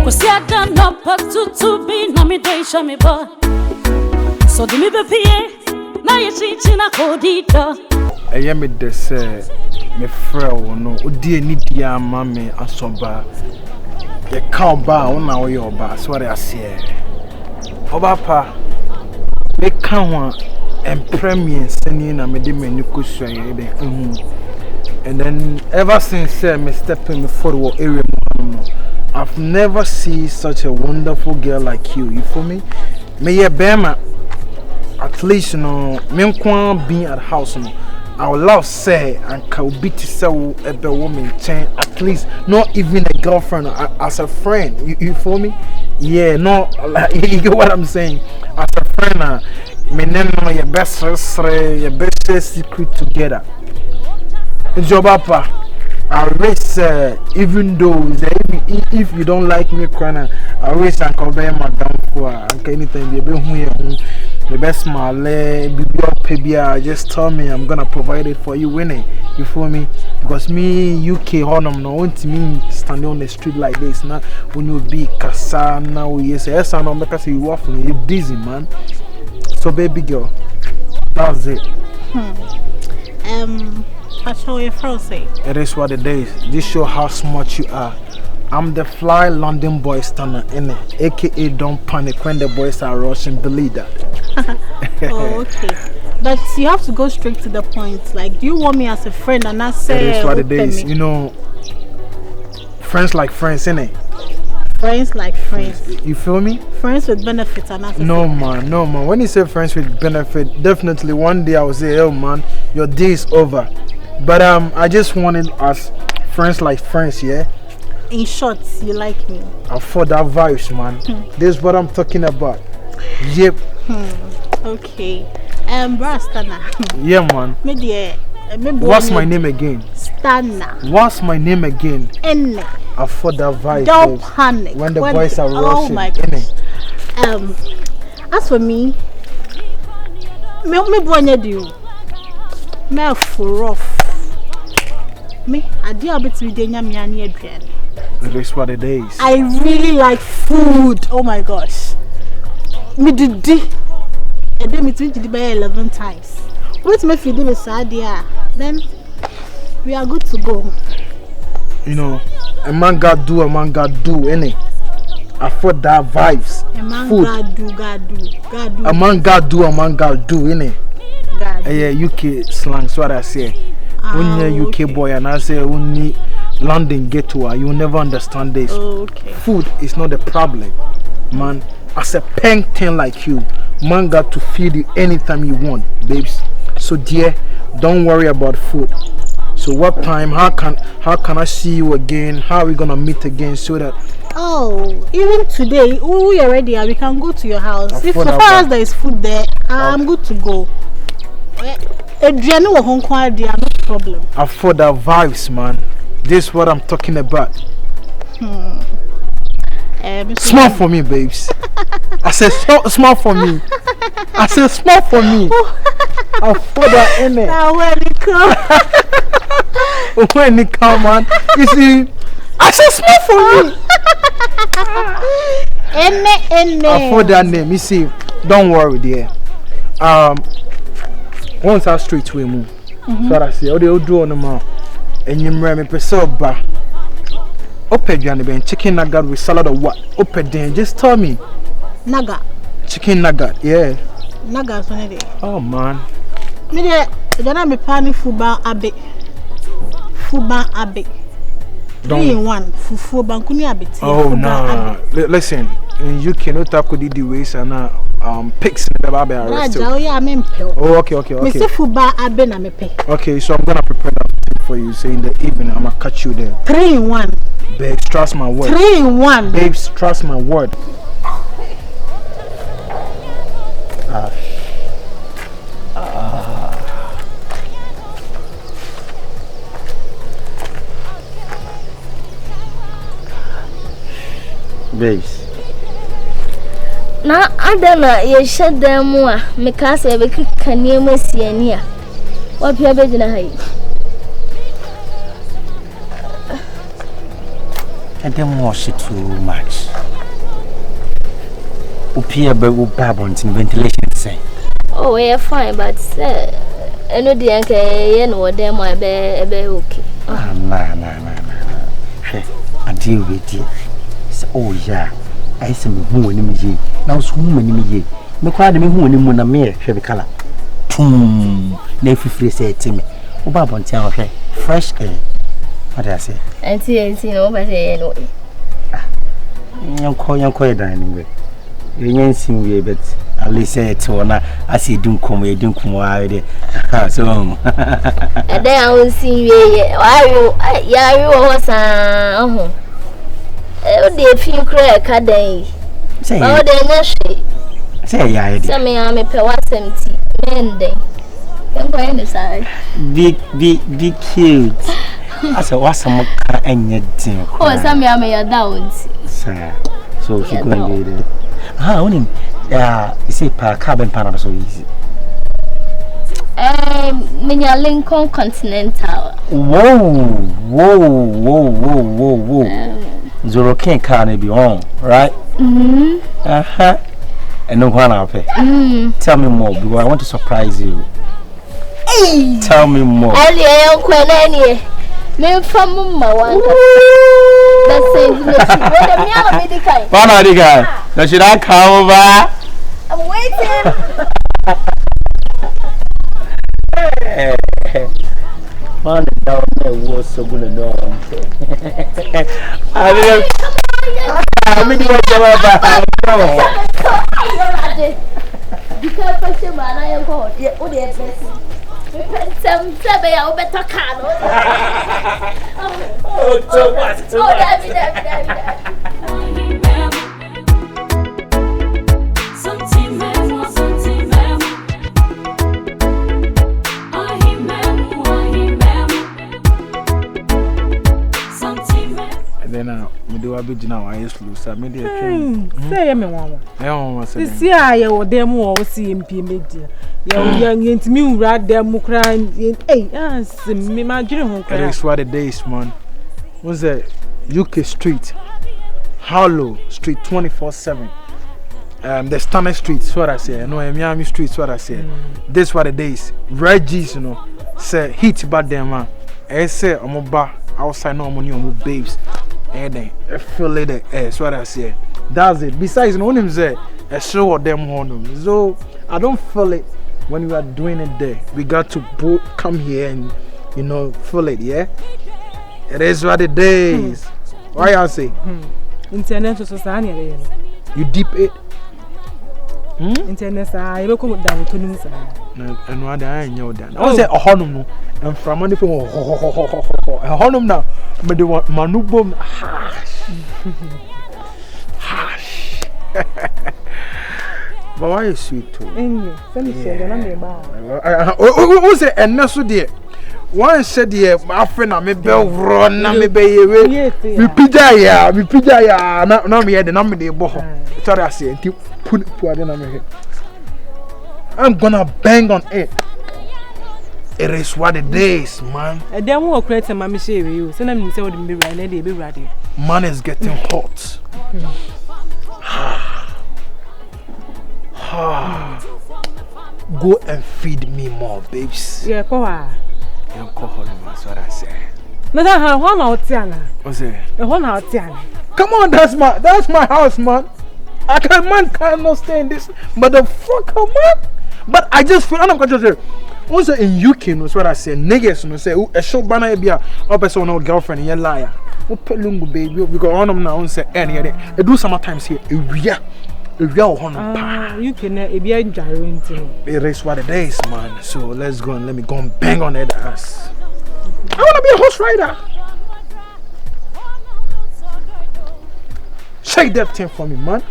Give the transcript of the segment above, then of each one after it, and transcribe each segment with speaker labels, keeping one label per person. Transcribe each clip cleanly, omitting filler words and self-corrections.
Speaker 1: Cause I done up to be na me day show me boy. So do me be pie. Now you teaching a codito.
Speaker 2: I am it the say me friend no odi ani dia ma me asoba. Ye ka oba wona wo ye oba so what I say. Oba pa me ka ho premier seni na me de menu kosua ye de and then ever since me stepping forward area no, I've never seen such a wonderful girl like you. You feel me? Me ye bema at least no me kwa being at house no. I would love say and can be to sell a woman chain at least not even a girlfriend as a friend. You feel me? Yeah, no, like, you get what I'm saying. As a friend, me know your best your best secret together. Job papa, I wish even though if you don't like me, I wish I could be my downfall and anything you be here. The best my just tell me I'm gonna provide it for you winning. You feel me? Because me UK honum no want me standing on the street like this now when you be kasa now yes I know because you waffling you busy man. So baby girl, that's it.
Speaker 3: I show you say.
Speaker 2: It is what it is. This show how smart you are. I'm the fly London boy stunner in it, aka don't panic when the boys are rushing, believe that.
Speaker 3: Oh, okay. But you have to go straight to the point. Like, do you want me as a friend and not say
Speaker 2: it is what it is. You know, friends like friends, innit?
Speaker 3: Friends like friends.
Speaker 2: You feel me?
Speaker 3: Friends with benefits and not
Speaker 2: no man. When you say friends with benefit, definitely one day I will say, oh man, your day is over. But I just wanted us friends like friends, yeah?
Speaker 3: In short, you like me.
Speaker 2: For that vibes, man. This is what I'm talking about. Yep.
Speaker 3: Okay. STUNNA.
Speaker 2: Yeah, man. What's my name again?
Speaker 3: STUNNA.
Speaker 2: What's my name again?
Speaker 3: Enne.
Speaker 2: For that vibe.
Speaker 3: Don't panic.
Speaker 2: When the boys are rushing.
Speaker 3: Oh my gosh. As for me, me boy do. Me for off. Me, I do a bit with the nyami adrian.
Speaker 2: It is what it is.
Speaker 3: I really like food. Oh my gosh. Me did and then me to the 11 times. What's my feeding is idea? Then we are good to go.
Speaker 2: You know, a man got do, any. Afford that vibes.
Speaker 3: A man
Speaker 2: food.
Speaker 3: God do.
Speaker 2: A man got do, any. Yeah, UK slang, so what I say. When you're UK boy and I say only London get to her, you'll never understand this.
Speaker 3: Okay.
Speaker 2: Food is not the problem, man. As a pen thing like you, man got to feed you anytime you want, babes. So dear, don't worry about food. So what time? How can I see you again? How are we gonna meet again so that?
Speaker 3: Oh, even today we are ready. We can go to your house. If so far as there is food there, I'm good to go. Adrian will home no problem.
Speaker 2: For the vibes, man. This is what I'm talking about. Small for me, babes. I said small for me. I said small for me. For that in it.
Speaker 3: Now when it come,
Speaker 2: when it come, man. You see, I said small for me. For that name, you see. Don't worry, dear. Once I straight we move. So I say, they do on the mouth. And you remember me person ba. Open Johnny Ben chicken nugget with salad or what? Open then just tell me.
Speaker 3: Nugget.
Speaker 2: Chicken nugget, yeah.
Speaker 3: Nugget on it.
Speaker 2: Oh man.
Speaker 3: Me there, don't be planning fuba abe. Fuba abe. 3 in 1. Fuba kuni abe.
Speaker 2: Oh no. Listen, you cannot talk with the ways and pigs in the baby arrested. Oh, okay. Okay, so I'm gonna prepare that for you. Say in the evening, I'm gonna catch you there.
Speaker 3: 3 in 1.
Speaker 2: Babes, trust my word.
Speaker 3: 3 in 1.
Speaker 2: Babes, trust my word. Babes.
Speaker 4: Na adana ye sheda mu a mekasa e be kikanie masiani a wapia be gina hai
Speaker 5: And then wash it too much. Upia be babons in ventilation say.
Speaker 4: Oh, we're fine, but I know the uncle, you know, them might be okay.
Speaker 5: Nah. I deal with it. Oh, yeah. I say, who in me? Now, so many me. Me quite me who in the mirror, shabby color. Never free say to me. Oh, babon tell her fresh air. What I say?
Speaker 4: And see, no, but anyway.
Speaker 5: Young call dining way. You ain't seen me, but at least say it to her. I see don't come already. So,
Speaker 4: and then I will see you. Why you was a few crack a day.
Speaker 5: say,
Speaker 4: Oh, then,
Speaker 5: say, yeah,
Speaker 4: some me, I'm a pewasem mending. Come by the side.
Speaker 5: Be cute. I said, what's some car and yet,
Speaker 4: Oh, some me, I'm a down.
Speaker 5: Sir, so she go and get it. Only, you say, carbon panel so easy.
Speaker 4: Minya Lincoln Continental.
Speaker 5: Whoa. Zoro can't be on, right? And no one out there. Tell me more because I want to surprise you.
Speaker 4: Hey!
Speaker 5: Tell me more.
Speaker 4: Me from Mumma one. That's it.
Speaker 5: What the guy? Now should I come over?
Speaker 4: I'm waiting.
Speaker 5: Man, down there was so good and all. I mean, now I used to lose. I made it.
Speaker 3: Say, me one. See, I will them all see him media. Young ain't me rad them crying. Hey, me my dream.
Speaker 2: That is what the days, man. Was that UK Street, Harlow Street 24/7. The STUNNA Street, what I say. No, Miami Street, what I say. This what the days. Reggie's, you know, say hit bad them, man. I say, I'm a bar outside, no money on babes. And then I feel it, that's what I say. That's it. Besides, no one say a show of them home. So I don't feel it when we are doing it there. We got to both come here and feel it, yeah. It is what it is. Why I say?
Speaker 3: Internet society.
Speaker 2: You deep it.
Speaker 3: Internet I will come down to news.
Speaker 2: And what I know that. I say a honum and from money for a honum now. But the one manubum hash. But why is sweet too? Who say and no so dear? One said here, my friend, I may be run, I may be we pija, now me had the number the boho. Sorry, I say, put it. I'm gonna bang on it. It is what it is, man.
Speaker 3: And then we'll create a mammy shave you. Send them to be ready, they be ready.
Speaker 2: Man is getting hot. Go and feed me more, babes.
Speaker 3: Yeah, go on.
Speaker 2: That's what I say.
Speaker 3: No, that one out Tiana.
Speaker 2: What's it?
Speaker 3: The one out Tiana.
Speaker 2: Come on, that's my house, man. Man cannot stay in this, but the fucker, man. But I just feel I'm going to say. Also in UK, knows what I say. Niggas, no say, a show banner be a person or girlfriend, you're liar. What pelungu baby? We got on them now and say any other. I do sometimes here. If you are
Speaker 3: you can be a giant.
Speaker 2: It is what it is, man. So let's go and let me go and bang on that ass. I want to be a horse rider. Shake that thing for me, man.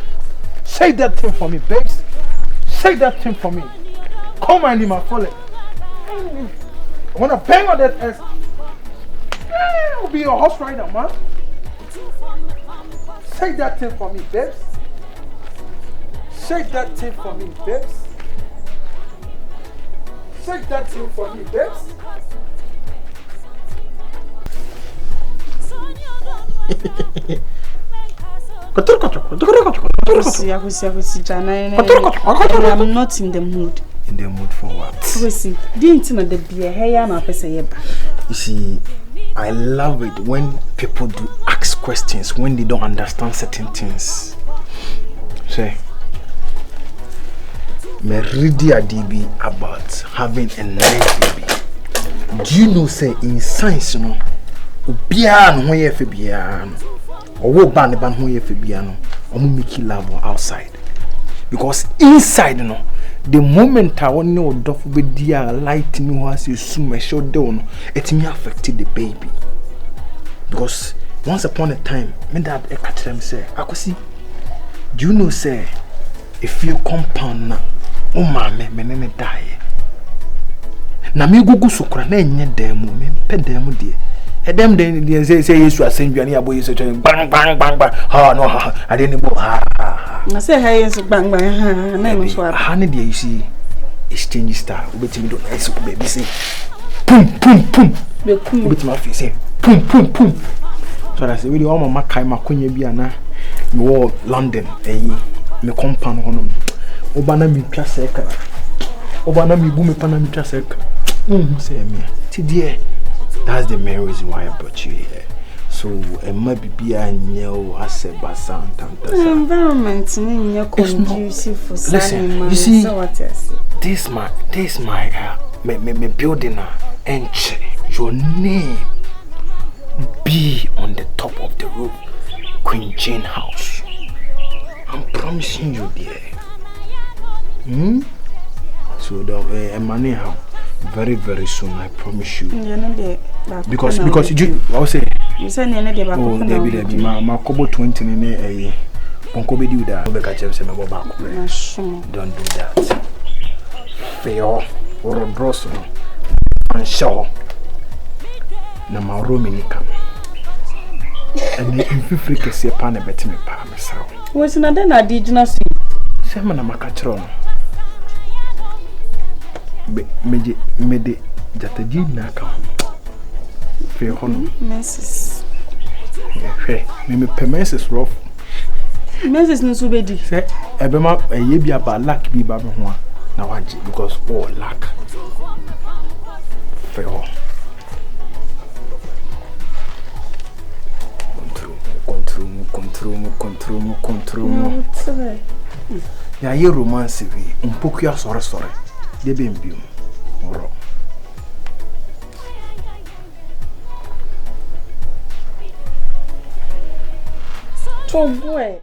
Speaker 2: Shake that thing for me, babes. Shake that thing for me. Come on, my follow. I want to bang on that ass. I'll be a horse rider, man. Shake that thing for me, babes. Shake that thing for me, babes. Shake that thing for me, babes.
Speaker 3: I'm not in the mood.
Speaker 2: In the mood for what? You see, I love it when people do ask questions when they don't understand certain things. Say, me ready a DB about having a nice baby. Do you know, say, in science, you know, Bian who ye Fabiano, or what ban who ye Fabiano, or make love outside. Because inside, you know, the moment I want to know doff with dear light new as you soon show down, it may affected the baby. Because once upon a time, me that I catch them say, I could see. Do you know, say, if you compound now, oh mamma, me die. Na me go sukra na enye demo me pe demo die e dem de say Yesu asendwane abo Yesu bang bang bang bang ha no ha ade ni bo ha
Speaker 3: na say ha Yesu bang bang ha na no so
Speaker 2: ha ne de you see exchange star obetimi do na Yesu baby say pum pum pum be kum obetimi afi say pum pum pum so that say we all mama kai makonya bi ana me wo London eyi me compound hono obana mi twa sekara obana mi bu me pana mi twa sekara say me today that's the main reason why I brought you here. So might be a new
Speaker 3: environment conducive for
Speaker 2: listen, you see, this my me building and your name be on the top of the roof, Queen Jane house. I'm promising you there. So the money how very very soon, I promise you. Because you I say
Speaker 3: you say oh
Speaker 2: there be my kobo 20 ne eh ponko be do that be catch say me go back. Don't do that. Fail or bros no and show na ma rominika and if free kese pa na betime pa me saw
Speaker 3: what's na den adijuna see
Speaker 2: say me na makachro no mede jataji na ka fe hono
Speaker 3: messes
Speaker 2: me permesses rough
Speaker 3: messes no so be di
Speaker 2: say ebema eye bia ba lack bi ba me ho na waje because all lack fe ho control ya ye romance vi unpoku ya sore de be mbium oro
Speaker 3: to boy